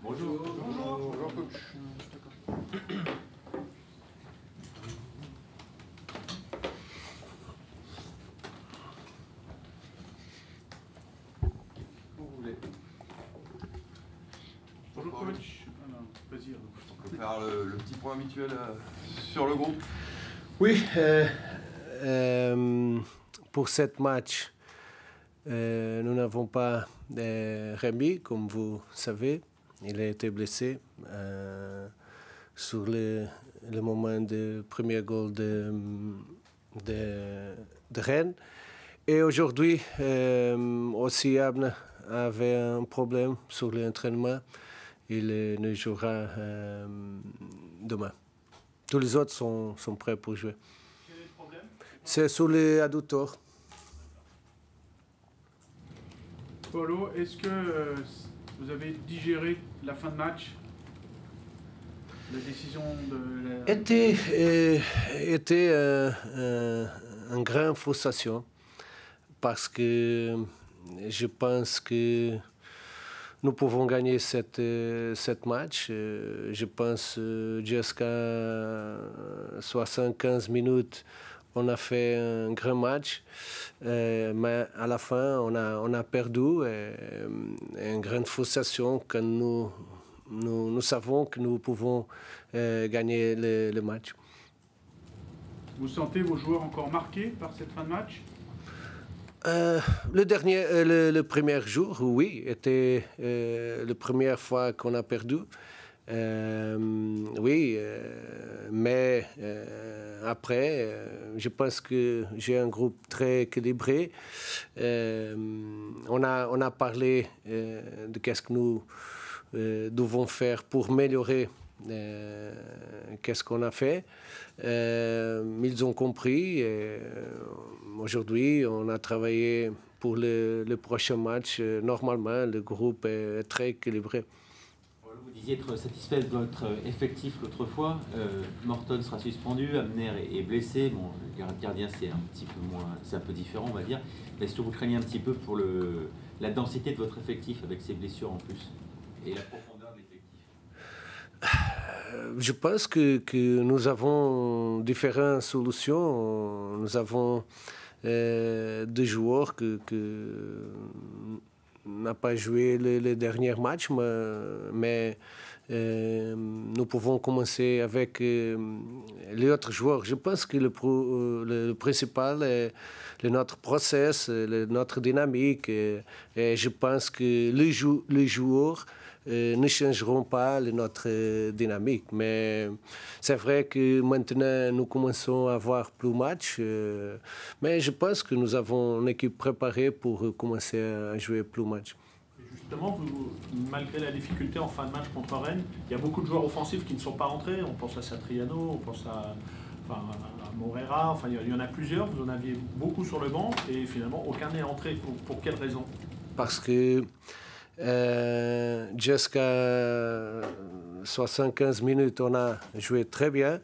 Bonjour. Bonjour. Bonjour coach. Vous voulez. Bonjour coach. Alors, vas-y. On peut faire le petit point habituel sur le groupe. Oui, pour cette match, nous n'avons pas Rémi, comme vous savez. Il a été blessé sur le moment du premier goal de Rennes. Et aujourd'hui, aussi Abne avait un problème sur l'entraînement. Il ne jouera demain. Tous les autres sont prêts pour jouer. Quel est le problème? C'est sur les adducteurs. Paulo, est-ce que vous avez digéré la fin de match? La décision de la... Était une grande frustration parce que je pense que nous pouvons gagner cette match. Je pense jusqu'à 75 minutes, on a fait un grand match, mais à la fin, on a perdu. Une grande frustration quand nous savons que nous pouvons gagner le match. Vous sentez vos joueurs encore marqués par cette fin de match? Le premier jour, oui, était la première fois qu'on a perdu. Oui, mais après, je pense que j'ai un groupe très équilibré. On a parlé de qu'est-ce que nous devons faire pour améliorer qu'est-ce qu'on a fait. Ils ont compris. Aujourd'hui, on a travaillé pour le prochain match. Normalement, le groupe est très équilibré. Vous disiez être satisfait de votre effectif l'autre fois. Morton sera suspendu, Abner est blessé. Bon, le gardien, c'est un petit peu moins, c'est un peu différent, on va dire. Est-ce que vous craignez un petit peu pour la densité de votre effectif avec ces blessures en plus et la profondeur de l'effectif? Je pense que nous avons différentes solutions. Nous avons des joueurs qui n'ont pas joué les derniers matchs, mais nous pouvons commencer avec les autres joueurs. Je pense que le principal est notre process, notre dynamique. Et je pense que les joueurs ne changeront pas notre dynamique. Mais c'est vrai que maintenant, nous commençons à avoir plus de matchs. Mais je pense que nous avons une équipe préparée pour commencer à jouer plus de matchs. Justement, malgré la difficulté en fin de match contre Rennes, il y a beaucoup de joueurs offensifs qui ne sont pas rentrés. On pense à Satriano, on pense à Morera, enfin il y en a plusieurs. Vous en aviez beaucoup sur le banc et finalement aucun n'est entré. Pour quelle raison? Parce que jusqu'à 75 minutes, on a joué très bien.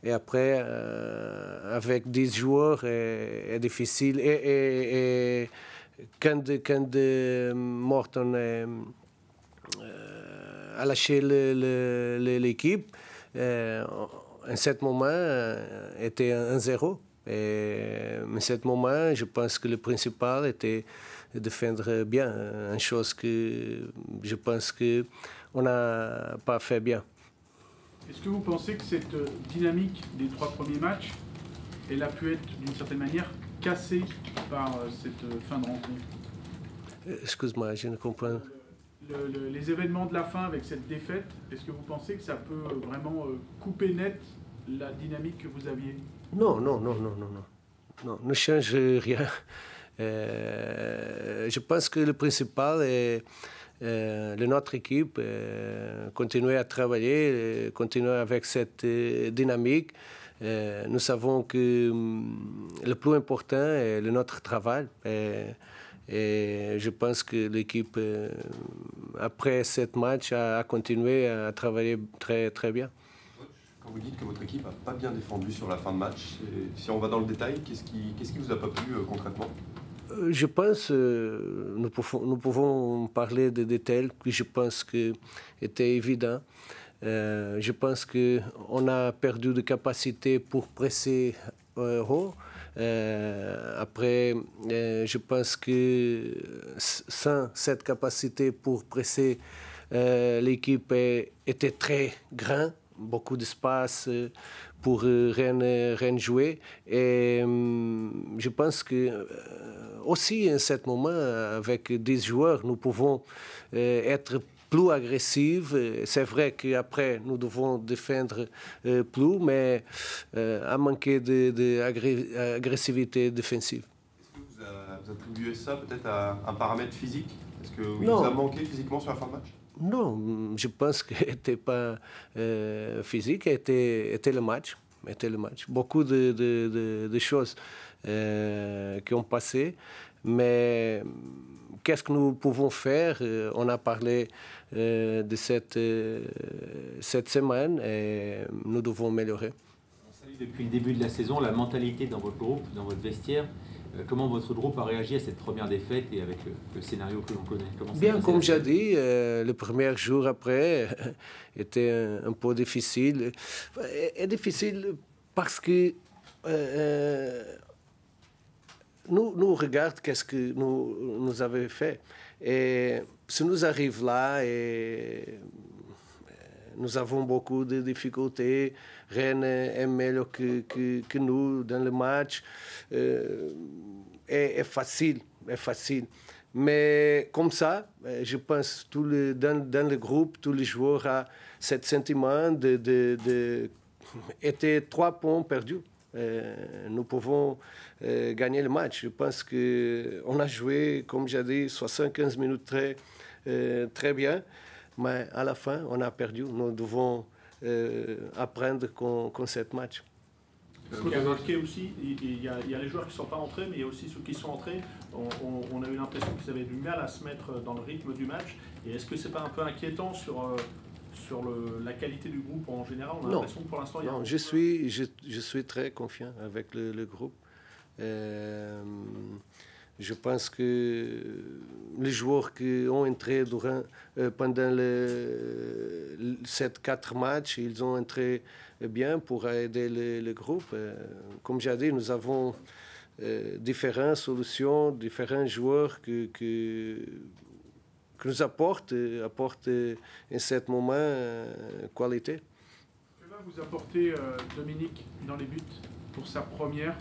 Et après, avec 10 joueurs, c'est difficile. Et quand Morton a lâché l'équipe, en ce moment, était 1-0. Mais ce moment, je pense que le principal était de défendre bien, une chose que je pense qu'on n'a pas fait bien. Est-ce que vous pensez que cette dynamique des 3 premiers matchs, elle a pu être d'une certaine manière cassée par cette fin de rencontre? Excuse-moi, je ne comprends. Les événements de la fin avec cette défaite, est-ce que vous pensez que ça peut vraiment couper net la dynamique que vous aviez? Non, ne change rien. Je pense que le principal est notre équipe, continuer à travailler, continuer avec cette dynamique. Nous savons que le plus important est notre travail. Et je pense que l'équipe, après ce match, a continué à travailler très, très bien. Quand vous dites que votre équipe n'a pas bien défendu sur la fin de match, si on va dans le détail, qu'est-ce qui vous a pas plu concrètement? Je pense, nous pouvons parler de détails que je pense que étaient évidents. Je pense qu'on a perdu de capacité pour presser haut. Après, je pense que sans cette capacité pour presser, l'équipe était très grande, beaucoup d'espace pour Rennes jouer. Et je pense que aussi, à ce moment, avec 10 joueurs, nous pouvons être plus agressifs. C'est vrai qu'après, nous devons défendre plus, mais à manquer d'agressivité défensive. Est-ce que vous attribuez ça peut-être à un paramètre physique? Est-ce qu'il vous Non. a manqué physiquement sur la fin de match? Non, je pense que n'était pas physique, était le match. Beaucoup de choses qui ont passé, mais qu'est-ce que nous pouvons faire? On a parlé de cette semaine et nous devons améliorer. On salue depuis le début de la saison la mentalité dans votre groupe, dans votre vestiaire. Comment votre groupe a réagi à cette première défaite et avec le scénario que l'on connaît? Bien, comme j'ai dit, le premier jour après était un peu difficile. Et difficile parce que nous regardons qu'est-ce que nous avons fait. Et si nous arrivons là et nous avons beaucoup de difficultés, Rennes est meilleur que nous dans le match. Est facile. Mais comme ça, je pense que dans le groupe, tous les joueurs ont ce sentiment était 3 points perdus. Nous pouvons gagner le match. Je pense qu'on a joué, comme j'ai dit, 75 minutes très bien. Mais à la fin, on a perdu. Nous devons apprendre qu'on cette match. Ce qui a marqué aussi, il y a les joueurs qui ne sont pas entrés, mais il y a aussi ceux qui sont entrés. On a eu l'impression qu'ils avaient du mal à se mettre dans le rythme du match. Et est-ce que ce n'est pas un peu inquiétant sur la qualité du groupe en général? On a l'impression que pour l'instant, il y a... Non, je suis très confiant avec le groupe. Je pense que les joueurs qui ont entré pendant ces 4 matchs, ils ont entré bien pour aider le groupe. Comme j'ai dit, nous avons différentes solutions, différents joueurs que nous apportent en ce moment qualité. Que va vous apporter Dominique dans les buts pour sa première?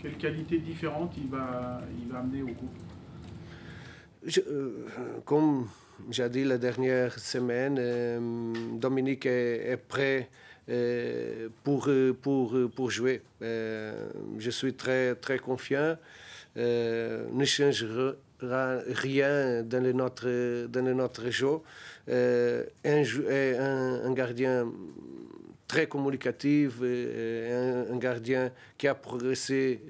Quelles qualités différentes il va amener au groupe? Comme j'ai dit la dernière semaine, Dominique est prêt pour jouer. Je suis très, très confiant. Ne changera rien dans notre jeu. Un gardien très communicatif, un gardien qui a progressé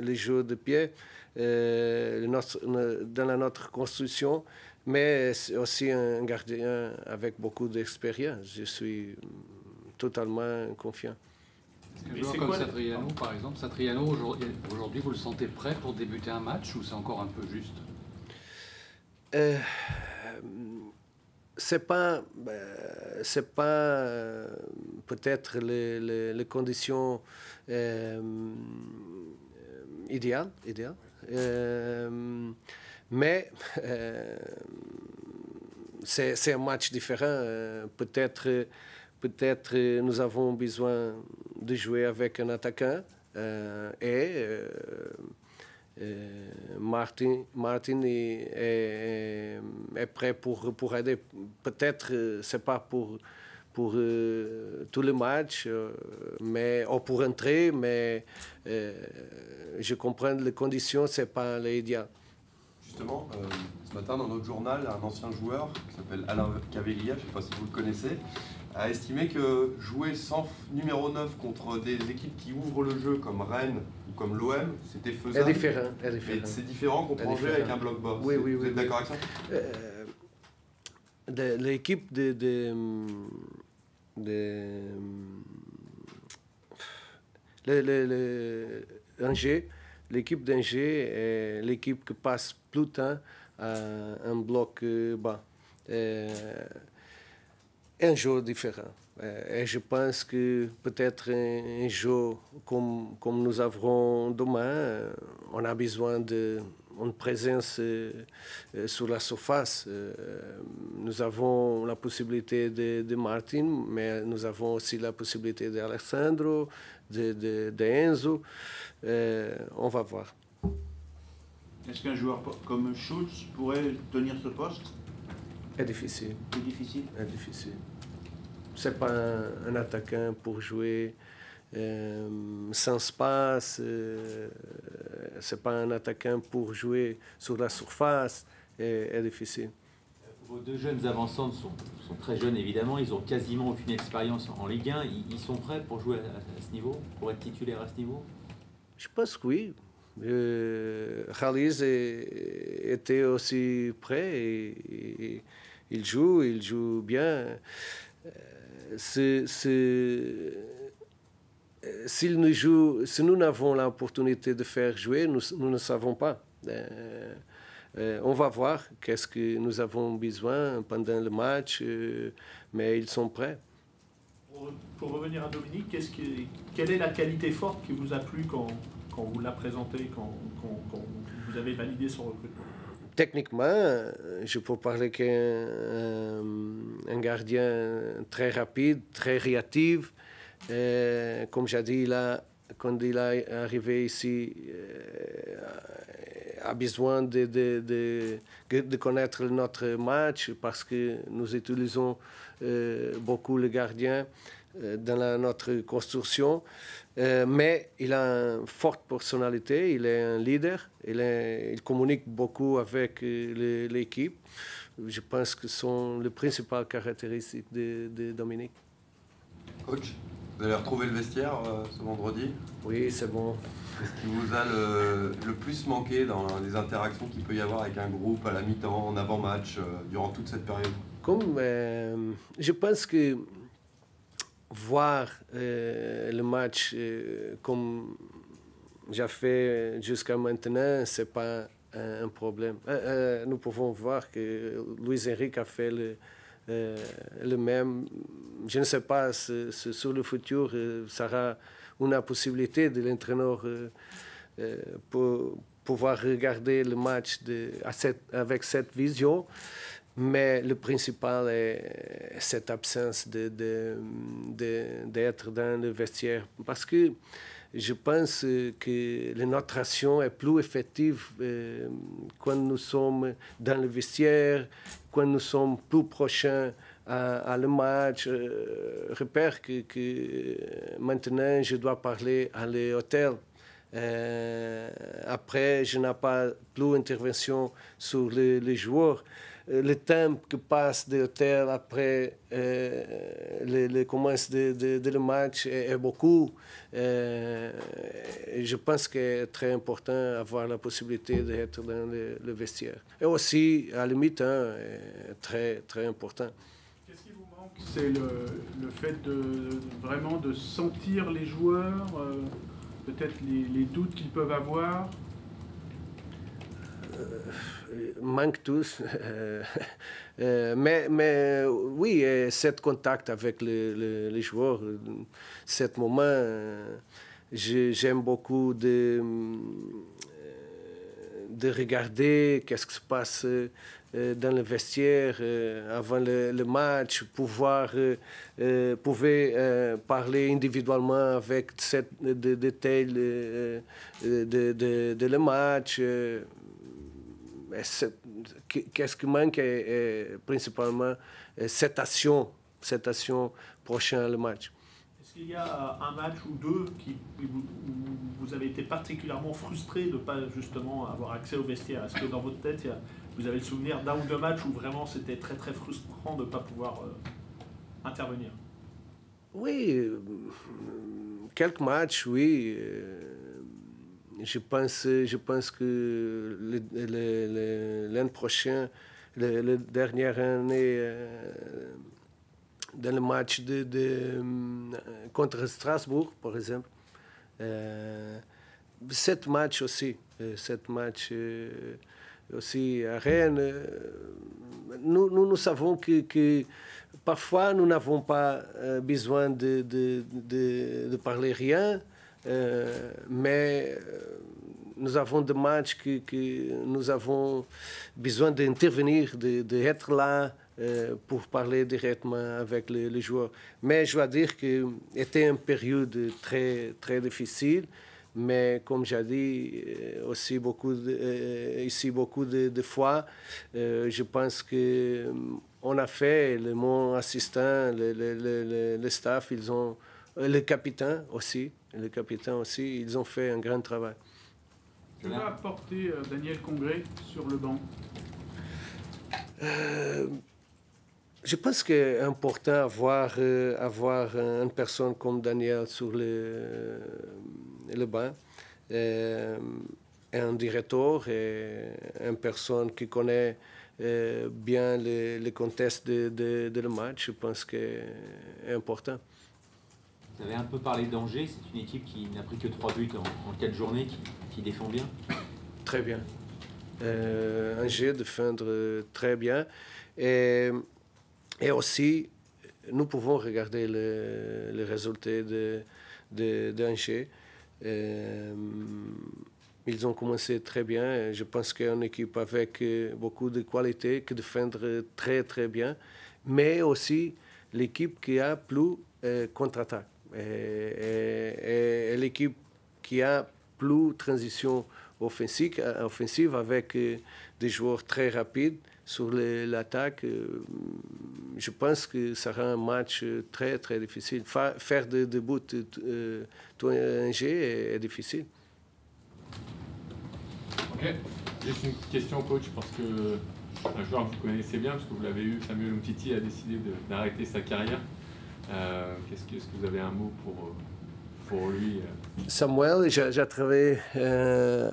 les jeux de pied dans notre construction, mais aussi un gardien avec beaucoup d'expérience. Je suis totalement confiant. Est-ce qu'un joueur comme Satriano, par exemple, aujourd'hui, vous le sentez prêt pour débuter un match ou c'est encore un peu juste? C'est pas peut-être les conditions idéales, mais c'est un match différent. Peut-être nous avons besoin de jouer avec un attaquant Martin est prêt pour aider. Peut-être c'est pas pour tous les matchs, ou pour entrer, mais je comprends les conditions, c'est pas l'idéal. Justement, ce matin dans notre journal, un ancien joueur qui s'appelle Alain Caveglia, je ne sais pas si vous le connaissez, a estimé que jouer sans numéro 9 contre des équipes qui ouvrent le jeu comme Rennes ou comme l'OM, c'était faisable. C'est différent qu'on prend jouer avec un bloc bas. Oui, vous êtes d'accord avec ça? L'équipe Angers l'équipe d'Angers est l'équipe qui passe plus de temps à un bloc bas. Un jeu différent. Et je pense que peut-être un jeu comme nous avons demain, on a besoin d'une présence sur la surface. Nous avons la possibilité de Martin, mais nous avons aussi la possibilité d'Alessandro, de Enzo. On va voir. Est-ce qu'un joueur comme Schultz pourrait tenir ce poste? C'est difficile. C'est difficile. C'est difficile. C'est pas un attaquant pour jouer sans espace. C'est pas un attaquant pour jouer sur la surface. C'est difficile. Vos deux jeunes avançantes sont très jeunes évidemment. Ils ont quasiment aucune expérience en Ligue 1. Ils sont prêts pour jouer à ce niveau, pour être titulaires à ce niveau? Je pense que oui. Khalid était aussi prêt et il joue bien. Si nous n'avons l'opportunité de faire jouer, nous ne savons pas. On va voir qu'est-ce que nous avons besoin pendant le match, mais ils sont prêts. Pour revenir à Dominique, quelle est la qualité forte qui vous a plu quand vous l'a présenté, quand vous avez validé son recrutement? Techniquement, je peux parler qu'un gardien très rapide, très réactif. Comme j'ai dit, quand il est arrivé ici, a besoin de connaître notre match parce que nous utilisons beaucoup le gardien dans notre construction. Mais il a une forte personnalité, il est un leader, il communique beaucoup avec l'équipe. Je pense que ce sont les principales caractéristiques de Dominique. Coach, vous allez retrouver le vestiaire ce vendredi? Oui, c'est bon. Qu'est-ce qui vous a le plus manqué dans les interactions qu'il peut y avoir avec un groupe à la mi-temps, en avant-match, durant toute cette période? Je pense que voir le match comme j'ai fait jusqu'à maintenant, ce n'est pas un problème. Nous pouvons voir que Luis Enrique a fait le même. Je ne sais pas si sur le futur, ça sera une possibilité de l'entraîneur pour pouvoir regarder le match avec cette vision. Mais le principal est cette absence d'être dans le vestiaire. Parce que je pense que la notation est plus effective quand nous sommes dans le vestiaire, quand nous sommes plus prochains à le match. Repère que maintenant, je dois parler à l'hôtel. Après, je n'ai pas plus d'intervention sur les joueurs. Le temps que passe de l'hôtel après le commence de le match est beaucoup. Je pense que c'est très important d'avoir la possibilité d'être dans le vestiaire. Et aussi, à la mi-temps, très, très important. Qu'est-ce qui vous manque? C'est le fait vraiment de sentir les joueurs, peut-être les doutes qu'ils peuvent avoir. Manque tous. mais oui, cet contact avec les joueurs, cet moment, j'aime beaucoup de regarder qu'est-ce qui se passe dans le vestiaire avant le match, pouvoir parler individuellement avec cette détail de le match. Qu'est-ce qui manque principalement cette action prochaine le match. Est-ce qu'il y a un match ou deux où vous avez été particulièrement frustré de ne pas justement avoir accès au vestiaire? Est-ce que dans votre tête, vous avez le souvenir d'un ou deux matchs où vraiment c'était très très frustrant de ne pas pouvoir intervenir? Oui, quelques matchs, oui. Je pense que l'année prochaine, la dernière année, dans le match contre Strasbourg, par exemple, 7 matchs aussi. 7 matchs aussi à Rennes. Nous savons que parfois nous n'avons pas besoin de parler rien, mais nous avons des matchs que nous avons besoin d'intervenir, d'être là pour parler directement avec les joueurs. Mais je dois dire que c'était une période très, très difficile. Mais comme j'ai dit aussi ici beaucoup de fois, je pense qu'on a fait, mon assistant, le staff, le capitaine aussi, ils ont fait un grand travail. Que va apporter Daniel Congré sur le banc? Je pense que c'est important avoir une personne comme Daniel sur le banc, un directeur et une personne qui connaît bien le contexte de le match. Je pense que c'est important. Vous avez un peu parlé d'Angers, c'est une équipe qui n'a pris que 3 buts en 4 journées, qui défend bien. Très bien. Angers défendre très bien. Et aussi, nous pouvons regarder les résultats d'Angers. Ils ont commencé très bien. Je pense qu'il y a une équipe avec beaucoup de qualité qui défend très très bien, mais aussi l'équipe qui a plus contre-attaque. Et l'équipe qui a plus transition offensive avec des joueurs très rapides sur l'attaque. Je pense que ça sera un match très très difficile. Faire des buts tout Angers est difficile. Ok, juste une question coach, parce que un joueur que vous connaissez bien, parce que vous l'avez eu, Samuel Umtiti a décidé d'arrêter sa carrière. Est-ce que vous avez un mot pour lui? Samuel, j'ai travaillé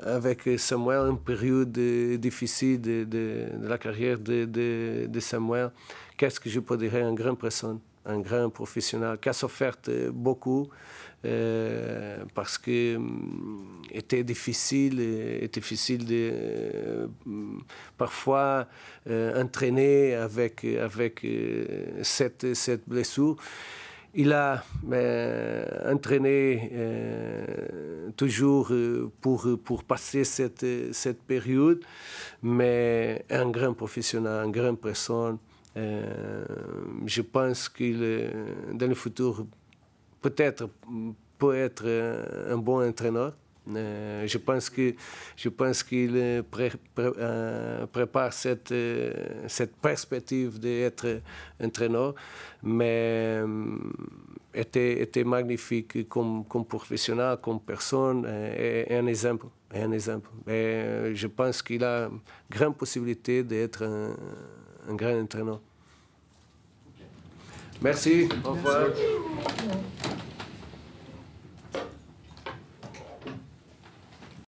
avec Samuel une période difficile de la carrière de Samuel. Qu'est-ce que je peux dire? Une grande personne, un grand professionnel qui a souffert beaucoup parce que était difficile de parfois entraîner avec cette blessure. Il a entraîné toujours pour passer cette période, mais un grand professionnel, une grande personne. Je pense qu'il, dans le futur, peut-être peut être un bon entraîneur. Je pense qu'il prépare cette perspective d'être entraîneur, mais était magnifique comme professionnel, comme personne, et un exemple. Et je pense qu'il a une grande possibilité d'être un grand entraîneur. Merci. Au revoir.